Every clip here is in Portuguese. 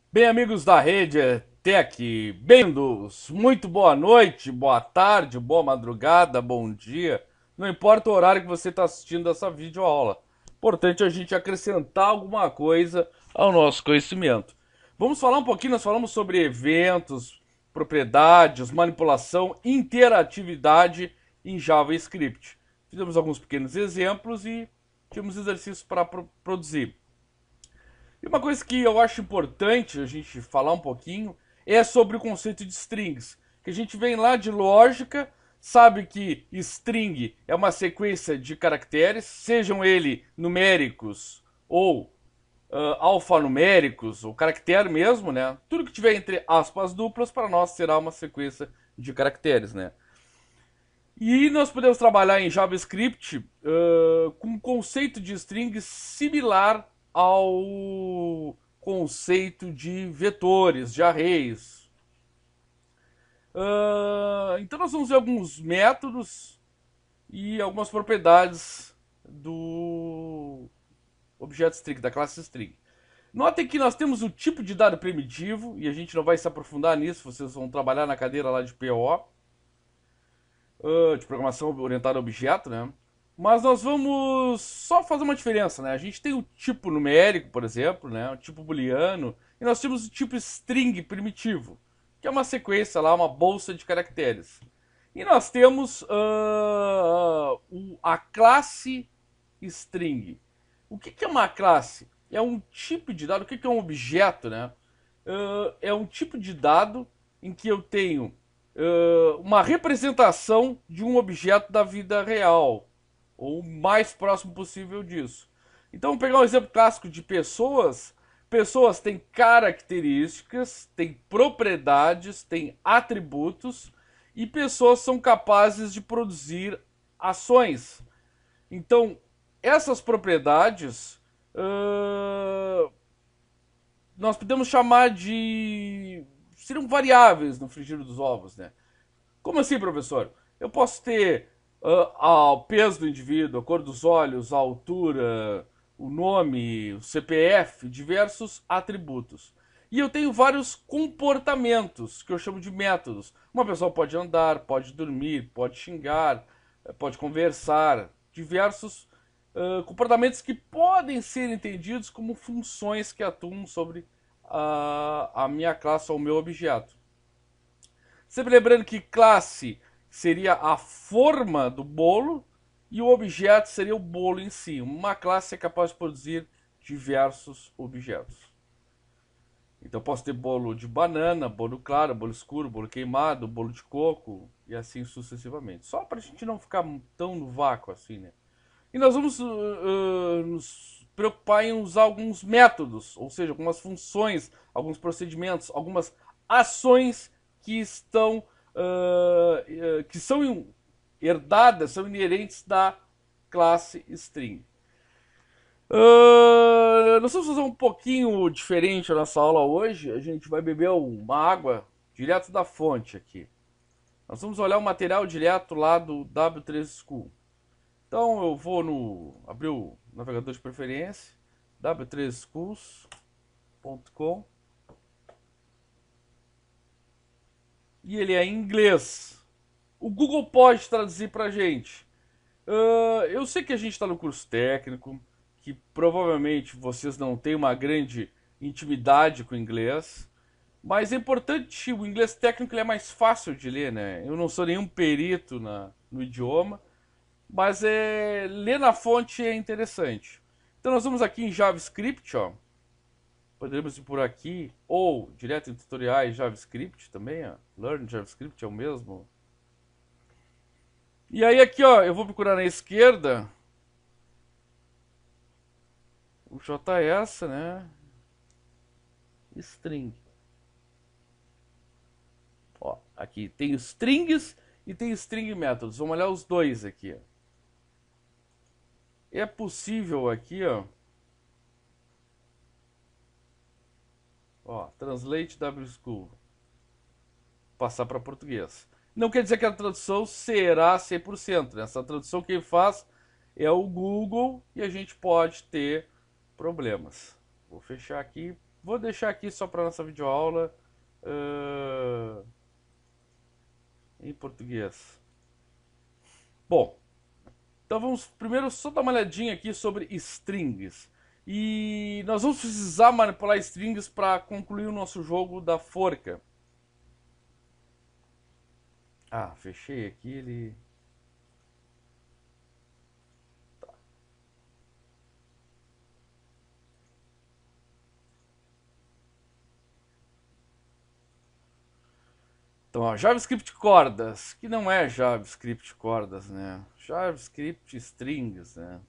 Bem, amigos da rede Tech, bem-vindos. Muito boa noite, boa tarde, boa madrugada, bom dia. Não importa o horário que você está assistindo essa videoaula. Importante a gente acrescentar alguma coisa ao nosso conhecimento. Vamos falar um pouquinho, nós falamos sobre eventos, propriedades, manipulação, interatividade em JavaScript. Fizemos alguns pequenos exemplos e tínhamos exercícios para produzir. E uma coisa que eu acho importante a gente falar um pouquinho é sobre o conceito de strings. Que a gente vem lá de lógica, sabe que string é uma sequência de caracteres, sejam eles numéricos ou alfanuméricos, ou caractere mesmo, né? Tudo que tiver entre aspas duplas para nós será uma sequência de caracteres, né? E nós podemos trabalhar em JavaScript com um conceito de string similar ao conceito de vetores, de arrays. Então nós vamos ver alguns métodos e algumas propriedades do objeto string, da classe string. Notem que nós temos o tipo de dado primitivo, e a gente não vai se aprofundar nisso, vocês vão trabalhar na cadeira lá de PO, de programação orientada a objeto, né? Mas nós vamos só fazer uma diferença, né? A gente tem o tipo numérico, por exemplo, né? O tipo booleano, e nós temos o tipo string primitivo, que é uma sequência lá, uma bolsa de caracteres. E nós temos a classe string. O que é uma classe? É um tipo de dado. O que é um objeto, né? É um tipo de dado em que eu tenho uma representação de um objeto da vida real, ou o mais próximo possível disso. Então, vamos pegar um exemplo clássico de pessoas. Pessoas têm características, têm propriedades, têm atributos, e pessoas são capazes de produzir ações. Então, essas propriedades nós podemos chamar de. Seriam variáveis no frigir dos ovos, né? Como assim, professor? Eu posso ter o peso do indivíduo, a cor dos olhos, a altura, o nome, o CPF, diversos atributos. E eu tenho vários comportamentos, que eu chamo de métodos. Uma pessoa pode andar, pode dormir, pode xingar, pode conversar, diversos comportamentos que podem ser entendidos como funções que atuam sobre a minha classe ou o meu objeto. Sempre lembrando que classe seria a forma do bolo e o objeto seria o bolo em si. Uma classe é capaz de produzir diversos objetos. Então posso ter bolo de banana, bolo claro, bolo escuro, bolo queimado, bolo de coco e assim sucessivamente. Só para a gente não ficar tão no vácuo assim, né? E nós vamos nos preocupar em usar alguns métodos, ou seja, algumas funções, alguns procedimentos, algumas ações que estão que são herdadas, são inerentes da classe string. Nós vamos fazer um pouquinho diferente a nossa aula hoje. A gente vai beber uma água direto da fonte aqui. Nós vamos olhar o material direto lá do W3 School. Então eu vou no abrir o navegador de preferência, w3schools.com, e ele é em inglês. O Google pode traduzir para a gente. Eu sei que a gente está no curso técnico, que provavelmente vocês não têm uma grande intimidade com o inglês, mas é importante, o inglês técnico ele é mais fácil de ler, né? Eu não sou nenhum perito no idioma, mas ler na fonte é interessante. Então nós vamos aqui em JavaScript, ó. Poderíamos ir por aqui, ou direto em tutoriais JavaScript também, ó. Learn JavaScript é o mesmo. E aí aqui, ó, eu vou procurar na esquerda o JS, né? String. Ó, aqui tem strings e tem string methods. Vamos olhar os dois aqui, ó. É possível aqui, ó, translate WSchool, passar para português. Não quer dizer que a tradução será 100%, né? Essa tradução quem faz é o Google e a gente pode ter problemas. Vou fechar aqui. vou deixar aqui só para nossa videoaula em português. Bom, então vamos primeiro só dar uma olhadinha aqui sobre strings. E nós vamos precisar manipular strings para concluir o nosso jogo da forca. Ah, fechei aqui, ele... Tá. Então, ó, JavaScript cordas, que não é JavaScript cordas, né? JavaScript strings, né?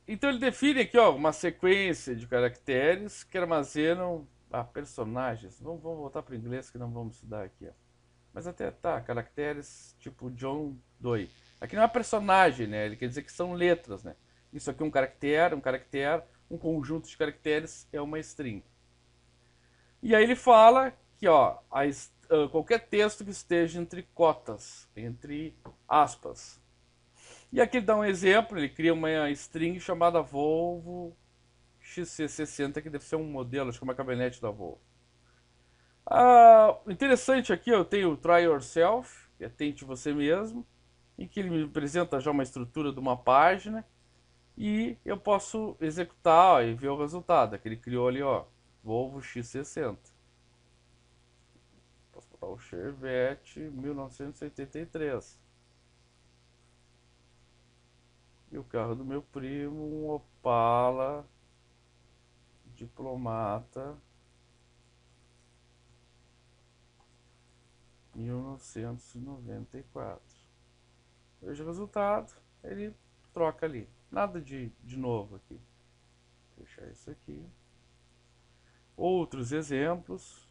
Então ele define aqui, ó, uma sequência de caracteres que armazenam personagens. Vamos voltar para o inglês que não vamos estudar aqui, ó. Mas até tá, caracteres tipo John Doe. Aqui não é personagem, né? Ele quer dizer que são letras, né? Isso aqui é um conjunto de caracteres é uma string. E aí ele fala que, ó, qualquer texto que esteja entre cotas, entre aspas. E aqui ele dá um exemplo, ele cria uma string chamada Volvo XC60, que deve ser um modelo, acho que é uma caminhonete da Volvo. Interessante aqui, eu tenho o Try Yourself, que é tente você mesmo, em que ele me apresenta já uma estrutura de uma página, e eu posso executar, ó, e ver o resultado, que ele criou ali, ó, Volvo X60. Posso botar o Chevette 1983. E o carro do meu primo, um Opala Diplomata 1994. Veja o resultado, ele troca ali. Nada de novo aqui. Vou fechar isso aqui. Outros exemplos.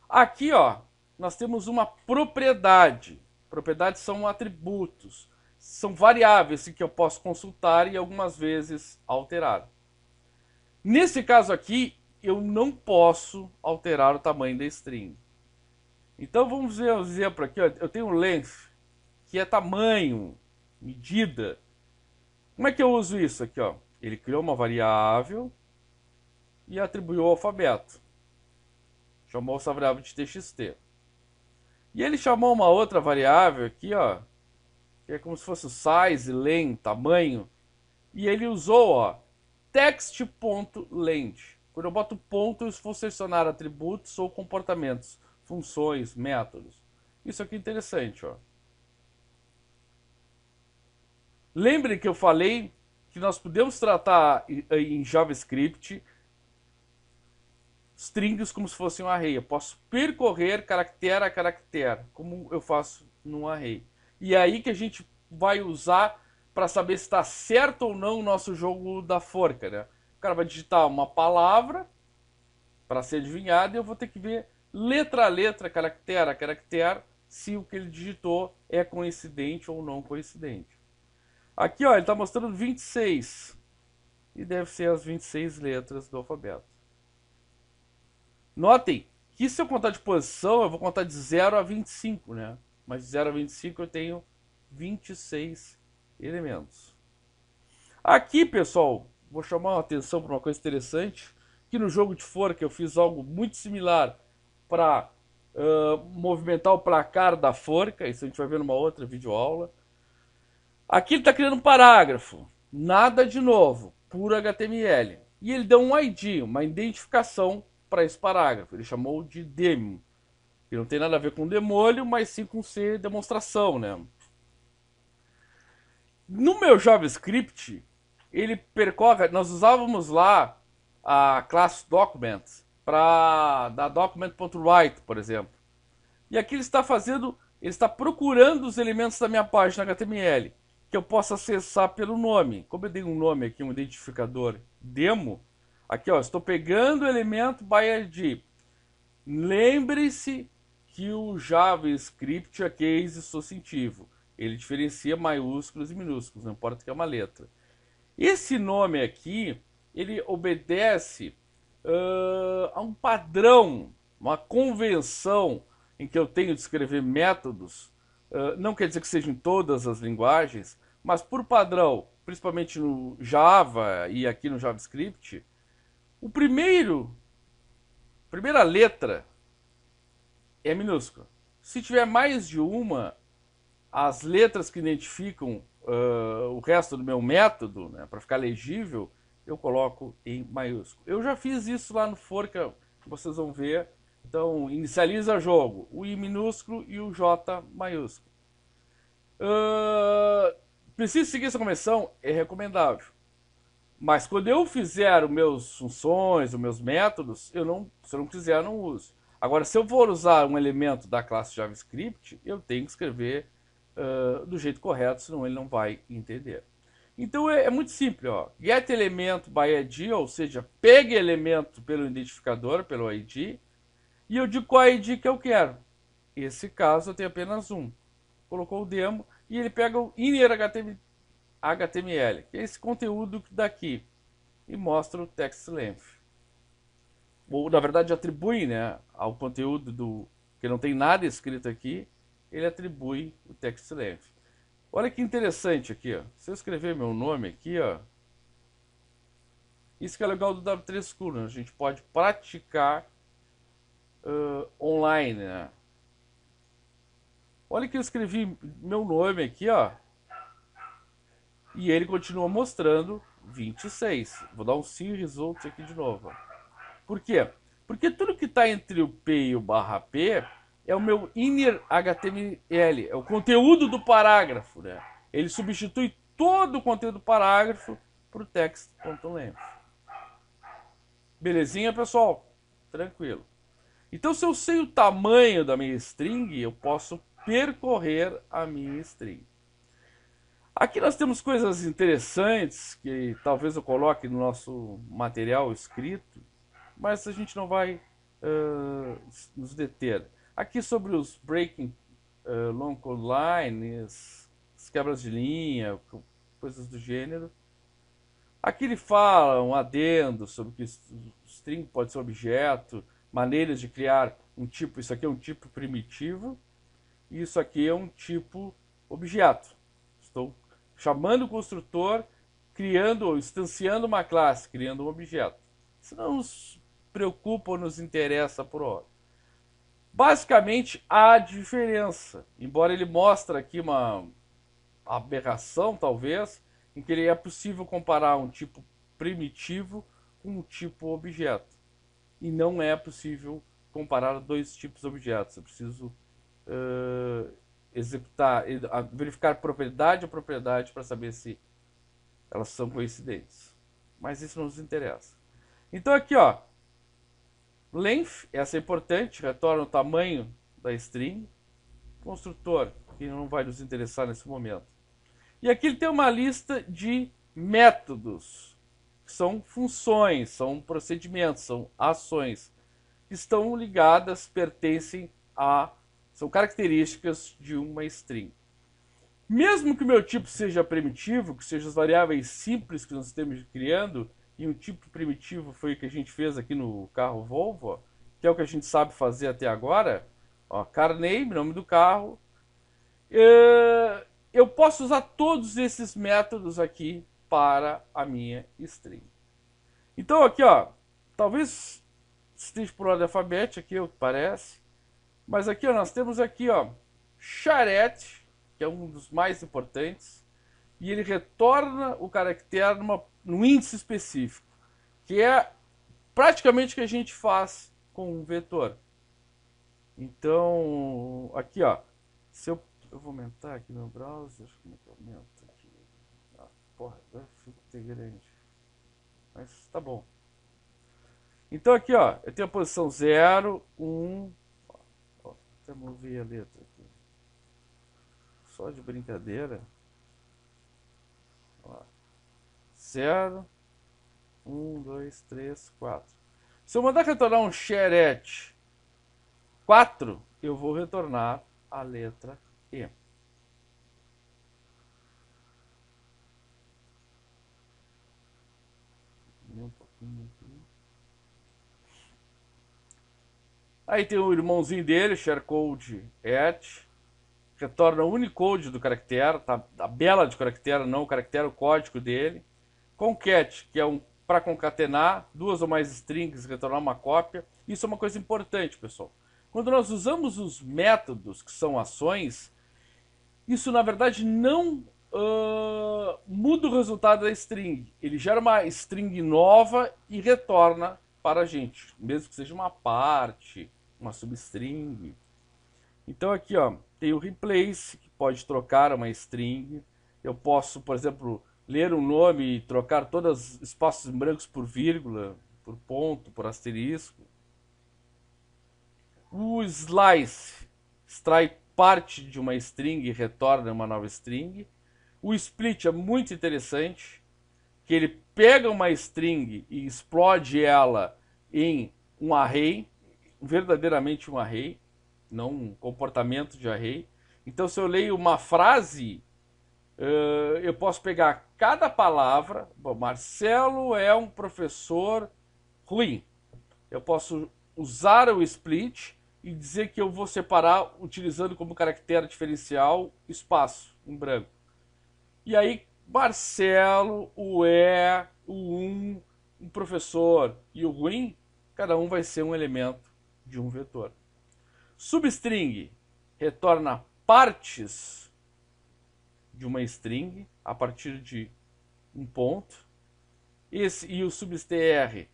Aqui, ó, nós temos uma propriedade. Propriedades são atributos. São variáveis que eu posso consultar e algumas vezes alterar. Nesse caso aqui, eu não posso alterar o tamanho da string. Então vamos ver um exemplo aqui, ó. Eu tenho length, que é tamanho, medida. Como é que eu uso isso aqui, ó? Ele criou uma variável e atribuiu o alfabeto. Chamou essa variável de txt. E ele chamou uma outra variável aqui, ó, que é como se fosse o size, len, tamanho. E ele usou, ó, text.length. Quando eu boto ponto, eu vou selecionar atributos ou comportamentos, funções, métodos. Isso aqui é interessante, ó. Lembre que eu falei que nós podemos tratar em JavaScript strings como se fosse um array. Eu posso percorrer caractere a caractere, como eu faço num array. E é aí que a gente vai usar para saber se está certo ou não o nosso jogo da forca, né? O cara vai digitar uma palavra para ser adivinhada e eu vou ter que ver letra a letra, caractere a caractere, se o que ele digitou é coincidente ou não coincidente. Aqui, ó, ele está mostrando 26. E deve ser as 26 letras do alfabeto. Notem que se eu contar de posição, eu vou contar de 0 a 25, né? Mas de 0 a 25 eu tenho 26 elementos. Aqui, pessoal, vou chamar a atenção para uma coisa interessante, que no jogo de forca eu fiz algo muito similar para movimentar o placar da forca. Isso a gente vai ver numa outra videoaula. Aqui ele está criando um parágrafo, nada de novo, puro HTML. E ele deu um ID, uma identificação para esse parágrafo. Ele chamou de demo, que não tem nada a ver com demolho, mas sim com ser demonstração, né? No meu JavaScript, ele percorre, nós usávamos lá a classe document para dar document.write, por exemplo. E aqui ele está fazendo, ele está procurando os elementos da minha página HTML, que eu possa acessar pelo nome. Como eu dei um nome aqui, um identificador demo, aqui, ó, estou pegando o elemento by ID. Lembre-se que o JavaScript é case substantivo. Ele diferencia maiúsculos e minúsculos, não importa que é uma letra. Esse nome aqui, ele obedece a um padrão, uma convenção em que eu tenho de escrever métodos. Não quer dizer que seja em todas as linguagens, mas por padrão, principalmente no Java e aqui no JavaScript, o primeira letra é minúscula. Se tiver mais de uma, as letras que identificam o resto do meu método, né, para ficar legível, eu coloco em maiúsculo. Eu já fiz isso lá no Forca, vocês vão ver. Então, inicializa jogo, o I minúsculo e o J maiúsculo. Preciso seguir essa convenção? É recomendável. Mas quando eu fizer os meus funções, os meus métodos, se eu não quiser, eu não uso. Agora, se eu for usar um elemento da classe JavaScript, eu tenho que escrever do jeito correto, senão ele não vai entender. Então é muito simples, ó. Get elemento by ID, ou seja, pegue elemento pelo identificador, pelo ID, e eu digo qual ID que eu quero. Esse caso eu tenho apenas um. Colocou o demo e ele pega o inner HTML, que é esse conteúdo daqui, e mostra o text length. Ou, na verdade, atribui, né, ao conteúdo que não tem nada escrito aqui, ele atribui o text length. Olha que interessante aqui, ó. Se eu escrever meu nome aqui, ó, isso que é legal do W3 School, né? A gente pode praticar online, né? Olha que eu escrevi meu nome aqui, ó. E ele continua mostrando 26. Vou dar um see results aqui de novo. Por quê? Porque tudo que está entre o P e o barra P é o meu inner HTML, é o conteúdo do parágrafo, né? Ele substitui todo o conteúdo do parágrafo para o text.length. Belezinha, pessoal? Tranquilo. Então, se eu sei o tamanho da minha string, eu posso percorrer a minha string. Aqui nós temos coisas interessantes que talvez eu coloque no nosso material escrito, mas a gente não vai nos deter. Aqui sobre os breaking long code lines, as quebras de linha, coisas do gênero. Aqui ele fala um adendo sobre que string pode ser objeto, maneiras de criar um tipo. Isso aqui é um tipo primitivo e isso aqui é um tipo objeto. Estou chamando o construtor, criando ou instanciando uma classe, criando um objeto. Isso não nos preocupa ou nos interessa por hora. Basicamente, há diferença. Embora ele mostre aqui uma aberração, talvez, em que é possível comparar um tipo primitivo com um tipo objeto. E não é possível comparar dois tipos de objetos. Eu preciso executar, verificar propriedade a propriedade para saber se elas são coincidentes. Mas isso não nos interessa. Então aqui, ó, length, essa é importante, retorna o tamanho da string. Construtor, que não vai nos interessar nesse momento. E aqui ele tem uma lista de métodos, que são funções, são procedimentos, são ações, que estão ligadas, pertencem a, são características de uma string. Mesmo que o meu tipo seja primitivo, que sejam as variáveis simples que nós estamos criando, e um tipo primitivo foi o que a gente fez aqui no carro Volvo, ó, que é o que a gente sabe fazer até agora, ó, car name, nome do carro. Eu posso usar todos esses métodos aqui para a minha string. Então aqui, ó, talvez esteja por ordem alfabética aqui, o que parece, mas aqui, ó, nós temos aqui, ó, charete, que é um dos mais importantes, e ele retorna o caractere num índice específico, que é praticamente o que a gente faz com um vetor. Então, aqui, ó, se eu vou aumentar aqui meu browser, como é que eu aumento aqui? Ah, porra, agora fica grande. Mas tá bom. Então aqui, ó, eu tenho a posição 0, 1, ó, até mover a letra aqui. Só de brincadeira. 0, 1, 2, 3, 4. Se eu mandar retornar um charete 4, eu vou retornar a letra E. Um pouquinho aqui. Aí tem o irmãozinho dele, sharecode at, retorna o Unicode do caractere, tá? A tabela de caractere, não o caractere, o código dele. Concat, que é para concatenar duas ou mais strings, retornar uma cópia. Isso é uma coisa importante, pessoal. Quando nós usamos os métodos, que são ações, isso na verdade não muda o resultado da string. Ele gera uma string nova e retorna para a gente, mesmo que seja uma parte, uma substring. Então aqui, ó, tem o replace, que pode trocar uma string. Eu posso, por exemplo, ler um nome e trocar todos os espaços em brancos por vírgula, por ponto, por asterisco. O slice extrai parte de uma string e retorna uma nova string. O split é muito interessante, que ele pega uma string e explode ela em um array, verdadeiramente um array, não um comportamento de array. Então, se eu leio uma frase, eu posso pegar cada palavra. Bom, Marcelo é um professor ruim. Eu posso usar o split e dizer que eu vou separar utilizando como caractere diferencial espaço em branco. E aí, Marcelo, o um professor e o ruim, cada um vai ser um elemento de um vetor. Substring retorna partes de uma string a partir de um ponto. E o substr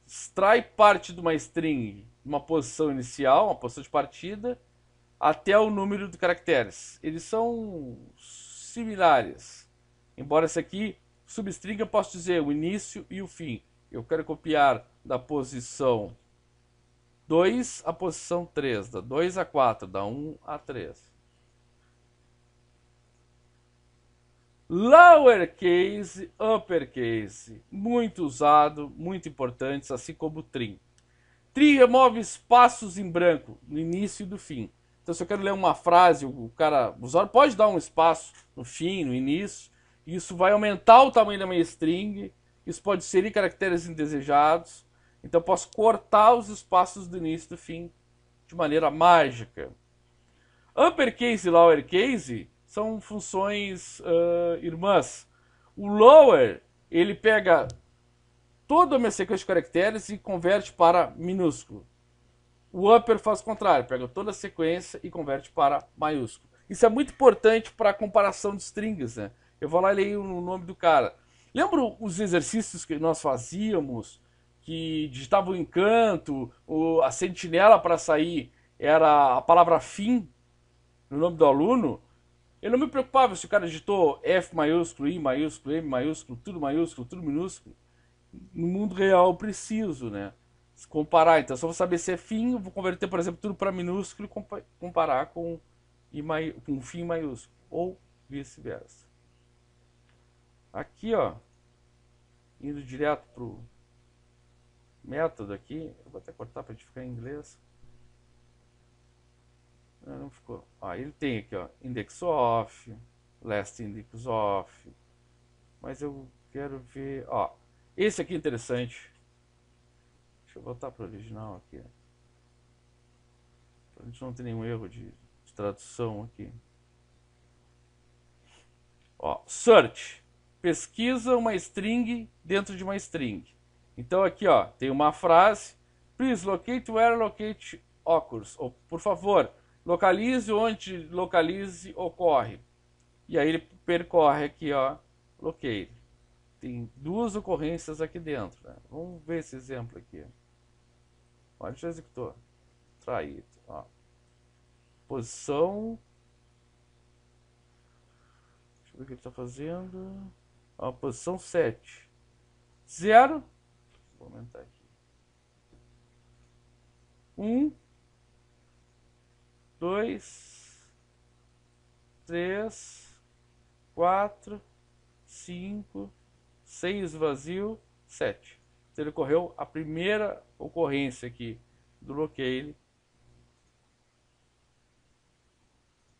extrai parte de uma string, uma posição inicial, uma posição de partida, até o número de caracteres. Eles são similares. Embora esse aqui, substring, eu posso dizer o início e o fim. Eu quero copiar da posição 2 à posição 3, da 2 a 4, da 1 a 3. Lowercase, uppercase, muito usado, muito importantes, assim como o trim. Trim remove espaços em branco no início e do fim. Então, se eu quero ler uma frase, o usuário pode dar um espaço no fim, no início, e isso vai aumentar o tamanho da minha string, isso pode inserir caracteres indesejados, então eu posso cortar os espaços do início e do fim de maneira mágica. Uppercase e lowercase são funções irmãs. O lower, ele pega toda a minha sequência de caracteres e converte para minúsculo. O upper faz o contrário, pega toda a sequência e converte para maiúsculo. Isso é muito importante para a comparação de strings, né? Eu vou lá e leio o nome do cara. Lembra os exercícios que nós fazíamos, que digitava o encanto, a sentinela para sair era a palavra fim no nome do aluno? Eu não me preocupava se o cara digitou F maiúsculo, I maiúsculo, M maiúsculo, tudo minúsculo. No mundo real eu preciso, né? Se comparar, então, se eu vou saber se é fim, eu vou converter, por exemplo, tudo para minúsculo e comparar com um fim maiúsculo, ou vice-versa. Aqui, ó, indo direto pro método aqui, eu vou até cortar para a gente ficar em inglês. Não ficou. Ó, ele tem aqui, ó, index off, last index off, mas eu quero ver, ó, esse aqui é interessante. Deixa eu voltar para o original aqui. Para a gente não ter nenhum erro de tradução aqui. Ó, search. Pesquisa uma string dentro de uma string. Então aqui, ó, tem uma frase. Please locate where locate occurs. Ou, por favor, localize onde localize ocorre. E aí ele percorre aqui, ó, locate. Tem duas ocorrências aqui dentro, né? Vamos ver esse exemplo aqui. Olha, já executou. Traído. Ó. Posição. Deixa eu ver o que ele está fazendo. Ó, posição 7. 0. Vou aumentar aqui. 1. 2. 3. 4. 5. 6 vazio. 7. Então ele ocorreu a primeira ocorrência aqui do locale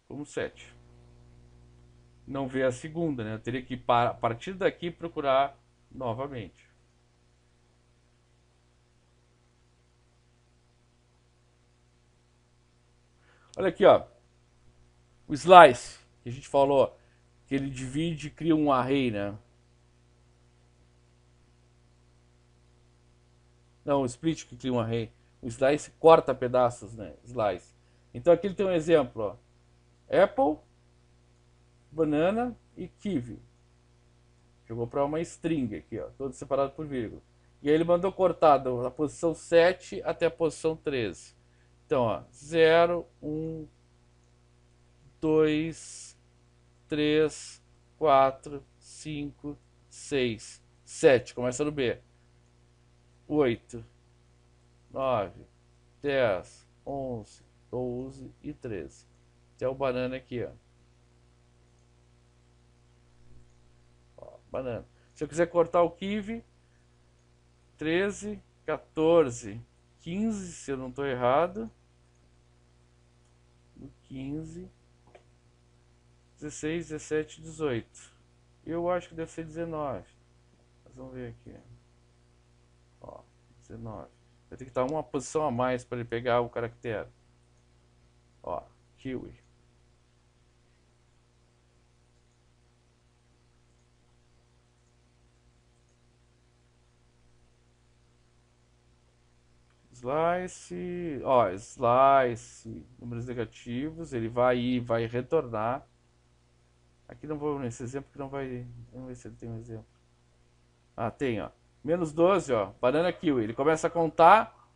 como 7. Não vê a segunda, né? Eu teria que, a partir daqui, procurar novamente. Olha aqui, ó. O slice, que a gente falou, que ele divide e cria um array, né? Não, o split que cria um array. O slice corta pedaços, né? Slice. Então aqui ele tem um exemplo, ó. Apple, banana e kiwi. Jogou para uma string aqui, ó, todo separado por vírgula. E aí ele mandou cortar da posição 7 até a posição 13. Então, ó, 0, 1, 2, 3, 4, 5, 6, 7. Começa no B. 8, 9, 10, 11, 12 e 13. Tem o banana aqui, ó. Banana. Se eu quiser cortar o kiwi, 13, 14, 15, se eu não estou errado. 15, 16, 17, 18. Eu acho que deve ser 19. Mas vamos ver aqui. Ó, 19. Vai ter que estar uma posição a mais para ele pegar o caractere. Ó, kiwi. Slice, ó, slice, números negativos, ele vai ir, vai retornar. Aqui não vou nesse exemplo que não vai, vamos ver se ele tem um exemplo. Ah, tem, ó. Menos 12, ó, banana kiwi. Ele começa a contar,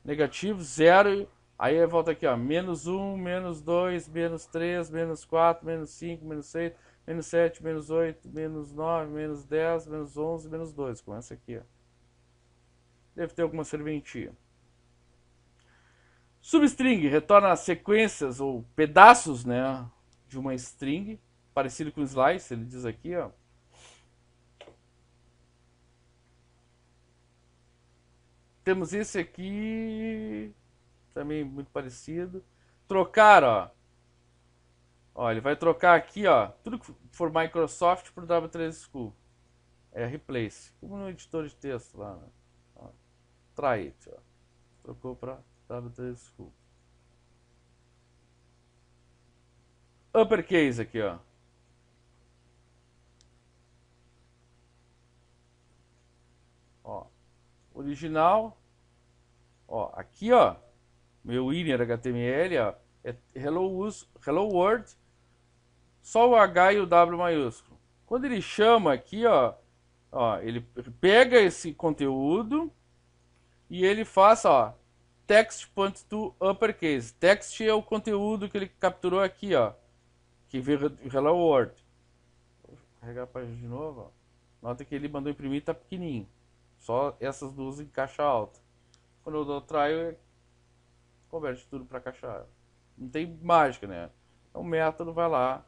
negativo, 0, aí volta aqui, ó, menos 1, menos 2, menos 3, menos 4, menos 5, menos 6, menos 7, menos 8, menos 9, menos 10, menos 11, menos 2. Começa aqui, ó. Deve ter alguma serventia. Substring retorna sequências ou pedaços, né, de uma string, parecido com slice, ele diz aqui, ó. Temos esse aqui, também muito parecido. Trocar, ó. Ó, ele vai trocar aqui, ó, tudo que for Microsoft por W3 School. É replace, como no editor de texto lá, né? Ó, try it, ó. Trocou para W3 School. Uppercase aqui, ó. Ó, original. Ó, aqui, ó, meu inner HTML, ó, é hello world, só o H e o W maiúsculo. Quando ele chama aqui, ó, ele pega esse conteúdo e ele faz, ó, text point to uppercase. Text é o conteúdo que ele capturou aqui, ó, que veio hello world. Vou carregar a página de novo, ó. Nota que ele mandou imprimir, tá pequenininho. Só essas duas em caixa alta. Quando eu dou try, converte tudo para caixa alta. Não tem mágica, né? Então o método vai lá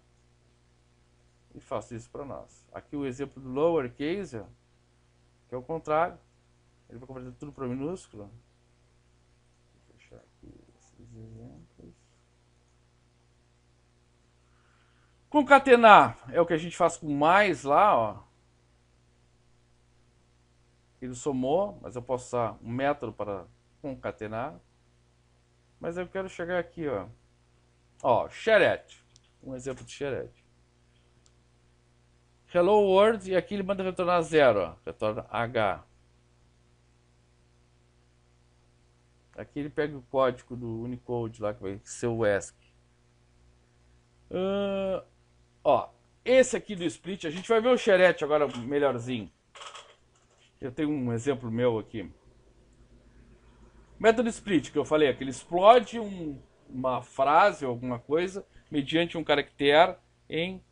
e faz isso para nós. Aqui o exemplo do lowercase, que é o contrário. Ele vai converter tudo para minúsculo. Vou fechar aqui esses exemplos. Concatenar é o que a gente faz com mais lá, ó. Ele somou, mas eu posso usar um método para concatenar. Mas eu quero chegar aqui, ó. Ó, charette. Um exemplo de charette. Hello world, e aqui ele manda retornar 0, ó. Retorna H. Aqui ele pega o código do Unicode lá, que vai ser o ESC. Ó, esse aqui do split, a gente vai ver o charette agora melhorzinho. Eu tenho um exemplo meu aqui. Método split, que eu falei, é que ele explode uma frase ou alguma coisa mediante um caractere em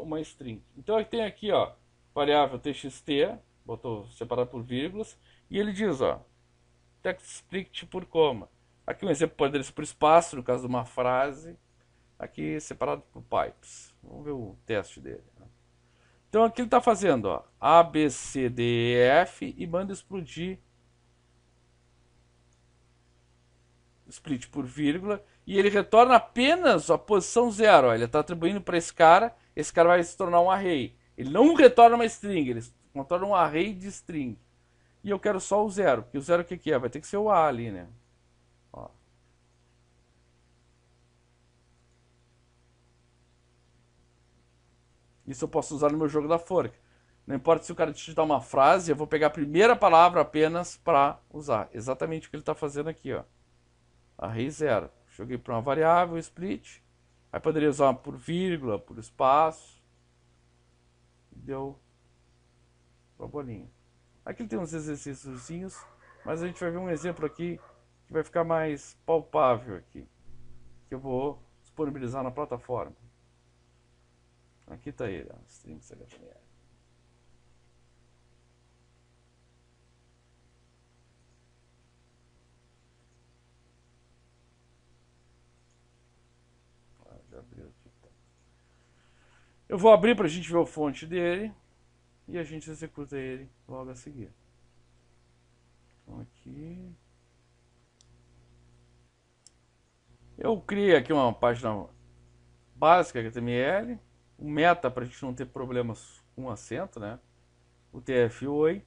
uma string. Então eu tenho aqui, ó, variável txt, botou separado por vírgulas, e ele diz, ó, text split por coma. Aqui um exemplo pode ser por espaço, no caso de uma frase. Aqui separado por pipes. Vamos ver o teste dele. Então aqui ele está fazendo, ó, A, B, C, D, E, F e manda explodir split por vírgula e ele retorna apenas a posição 0. Ele está atribuindo para esse cara vai se tornar um array. Ele não retorna uma string, ele retorna um array de string. E eu quero só o 0, porque o 0 o que é? Vai ter que ser o A ali, né? Ó. Isso eu posso usar no meu jogo da forca. Não importa se o cara digitar uma frase, eu vou pegar a primeira palavra apenas para usar. Exatamente o que ele está fazendo aqui, ó. Array 0. Joguei para uma variável, split. Aí poderia usar por vírgula, por espaço. Deu uma bolinha. Aqui tem uns exercíciozinhos, mas a gente vai ver um exemplo aqui que vai ficar mais palpável aqui. Que eu vou disponibilizar na plataforma. Aqui está ele, ó, strings HTML. Já abriu aqui. Tá. Eu vou abrir para a gente ver a fonte dele e a gente executa ele logo a seguir. Então aqui eu criei aqui uma página básica HTML, o meta para a gente não ter problemas com acento, né? O TF8,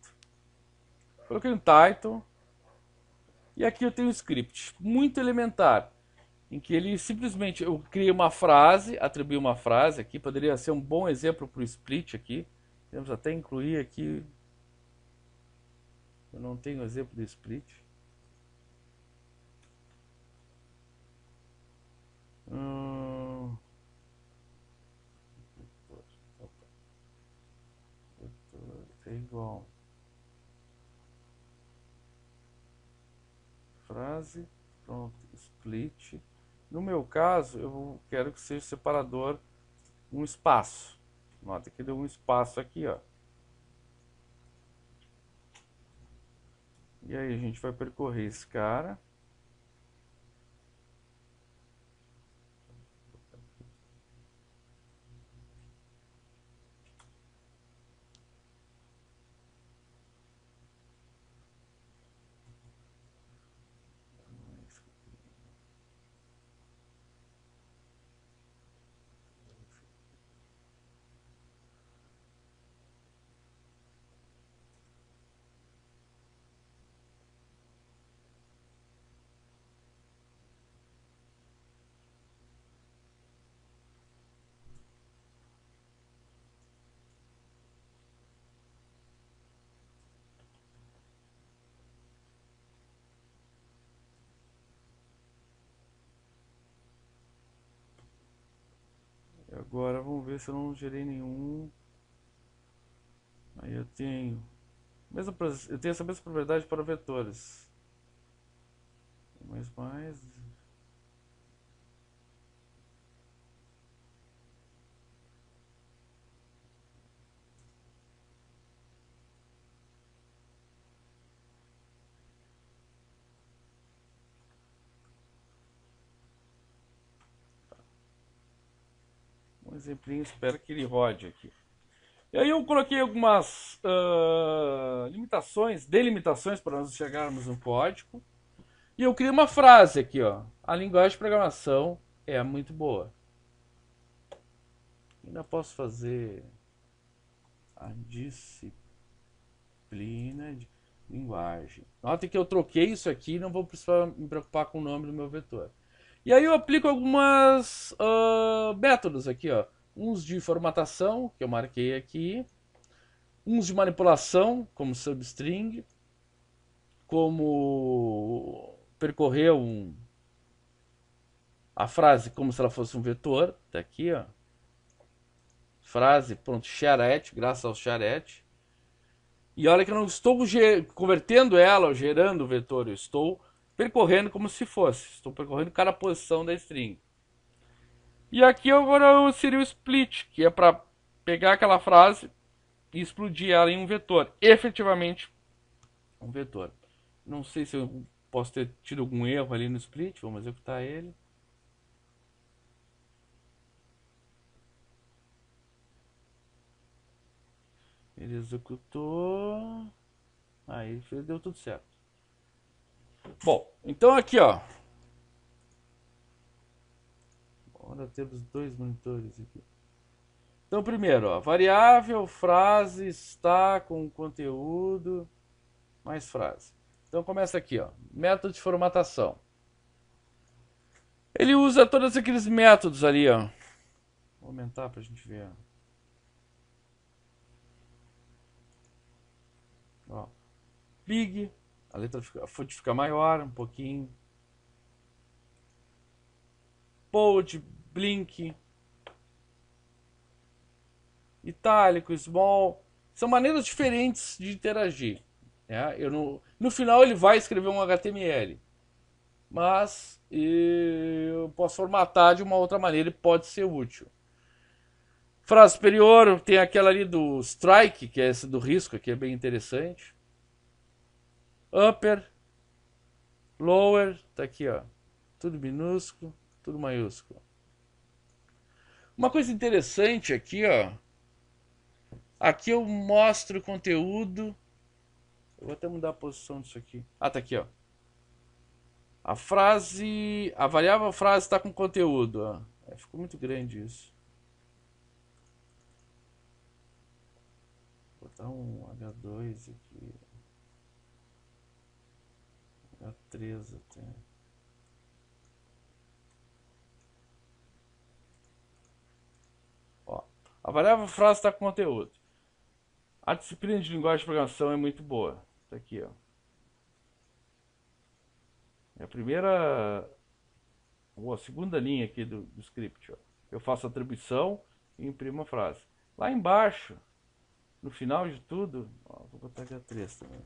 coloquei um title e aqui eu tenho um script muito elementar em que ele simplesmente eu criei uma frase, atribuí uma frase aqui, poderia ser um bom exemplo para o split aqui. Temos até incluir aqui. Eu não tenho exemplo do split. É igual. Frase, pronto, split. No meu caso, eu quero que seja separador um espaço. Nota que deu um espaço aqui, ó. E aí a gente vai percorrer esse cara. E agora vamos ver se eu não gerei nenhum. Aí eu tenho essa mesma propriedade para vetores. Mais. Um exemplinho, espero que ele rode aqui. E aí eu coloquei algumas delimitações para nós chegarmos no código. E eu criei uma frase aqui, ó. A linguagem de programação é muito boa. Ainda posso fazer a disciplina de linguagem. Notem que eu troquei isso aqui e não vou precisar me preocupar com o nome do meu vetor. E aí eu aplico algumas métodos aqui, ó. Uns de formatação, que eu marquei aqui. Uns de manipulação, como substring. Como percorrer a frase como se ela fosse um vetor. Tá aqui, ó. Frase, pronto, charete, graças ao charete. E olha que eu não estou convertendo ela ou gerando o vetor, eu estou percorrendo como se fosse. Estou percorrendo cada posição da string. E aqui agora seria o split, que é para pegar aquela frase e explodir ela em um vetor. Efetivamente, um vetor. Não sei se eu posso ter tido algum erro ali no split, vamos executar ele. Ele executou. Aí deu tudo certo. Bom, então aqui, ó. Agora temos dois monitores aqui. Então, primeiro, ó, variável, frase, está com conteúdo, mais frase. Então, começa aqui, ó, método de formatação. Ele usa todos aqueles métodos ali, ó. Vou aumentar para a gente ver. Big, a letra a fonte fica maior um pouquinho. Bold, blink, itálico, small, são maneiras diferentes de interagir. Né? No final ele vai escrever um HTML, mas eu posso formatar de uma outra maneira e pode ser útil. Frase superior, tem aquela ali do strike, que é essa do risco, que é bem interessante. Upper, lower, tá aqui, ó, tudo minúsculo, tudo maiúsculo. Uma coisa interessante aqui, ó, aqui eu mostro o conteúdo. Eu vou até mudar a posição disso aqui. Ah, tá aqui, ó. A variável frase está com conteúdo, ó. Ficou muito grande isso. Vou botar um H2 aqui. H3 até. Ó, a variável frase está com conteúdo. A disciplina de linguagem de programação é muito boa. Tá aqui, ó. É a primeira, ou a segunda linha aqui do script, ó. Eu faço a atribuição e imprimo a frase. Lá embaixo, no final de tudo, ó, vou botar H3 também.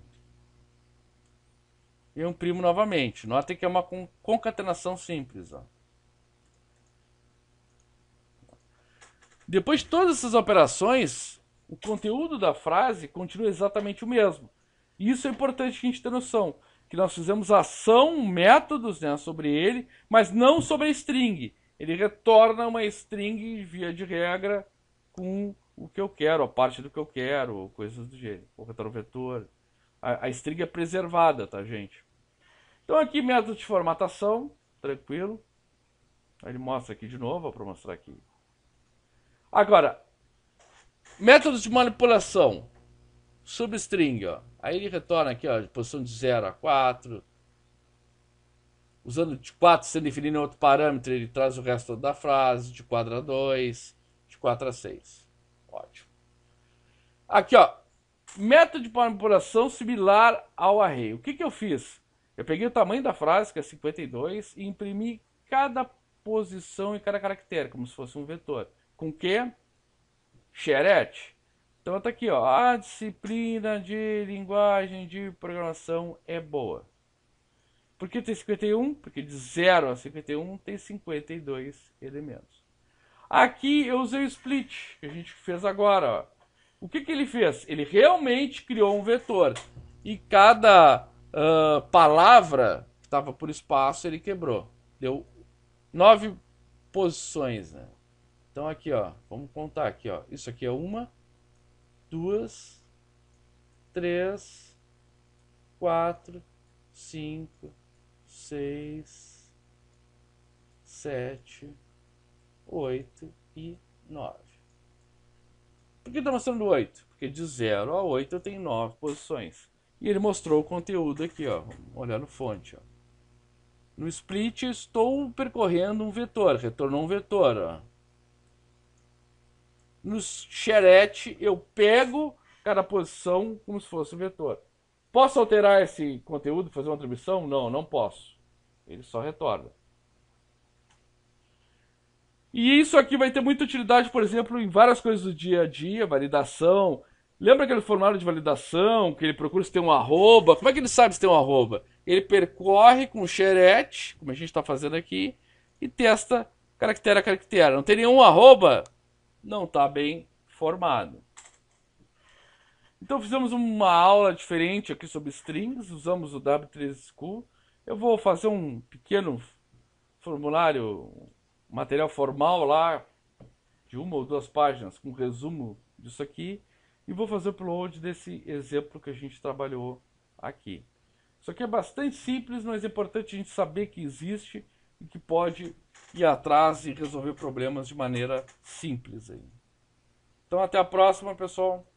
E eu imprimo novamente. Notem que é uma concatenação simples, ó. Depois de todas essas operações, o conteúdo da frase continua exatamente o mesmo. E isso é importante que a gente tenha noção, que nós fizemos ação, métodos, né, sobre ele, mas não sobre a string. Ele retorna uma string, via de regra, com o que eu quero, a parte do que eu quero, coisas do gênero. Vou retornar o vetor. A string é preservada, tá, gente? Então aqui, método de formatação, tranquilo. Ele mostra aqui de novo, para mostrar aqui. Agora, métodos de manipulação. Substring, ó. Aí ele retorna aqui, ó, de posição de 0 a 4. Usando de 4, sendo definido em outro parâmetro, ele traz o resto da frase, de 4 a 2, de 4 a 6. Ótimo. Aqui, ó, método de manipulação similar ao array. O que eu fiz? Eu peguei o tamanho da frase, que é 52, e imprimi cada posição e cada caractere, como se fosse um vetor. Com o quê? Charette. Então tá aqui, ó, a disciplina de linguagem de programação é boa. Por que tem 51? Porque de 0 a 51 tem 52 elementos. Aqui eu usei o split, que a gente fez agora, ó. O que ele fez? Ele realmente criou um vetor. E cada palavra que estava por espaço, ele quebrou. Deu 9 posições, né? Então aqui, ó, vamos contar aqui, ó. Isso aqui é 1, 2, 3, 4, 5, 6, 7, 8 e 9. Por que está mostrando 8? Porque de 0 a 8 eu tenho 9 posições. E ele mostrou o conteúdo aqui, ó. Vamos olhar no fonte, ó. No split eu estou percorrendo um vetor, retornou um vetor, ó. No charette eu pego cada posição como se fosse um vetor. Posso alterar esse conteúdo, fazer uma atribuição? Não, não posso. Ele só retorna. E isso aqui vai ter muita utilidade, por exemplo, em várias coisas do dia a dia, validação. Lembra aquele formulário de validação, que ele procura se tem um arroba? Como é que ele sabe se tem um arroba? Ele percorre com o charette, como a gente está fazendo aqui, e testa caractere a caractere. Não tem nenhum arroba? Não está bem formado. Então fizemos uma aula diferente aqui sobre strings, usamos o W3School. Eu vou fazer um pequeno formulário, material formal lá, de 1 ou 2 páginas, com resumo disso aqui, e vou fazer o upload desse exemplo que a gente trabalhou aqui. Isso aqui é bastante simples, mas é importante a gente saber que existe e que pode ir atrás e resolver problemas de maneira simples aí. Então até a próxima, pessoal.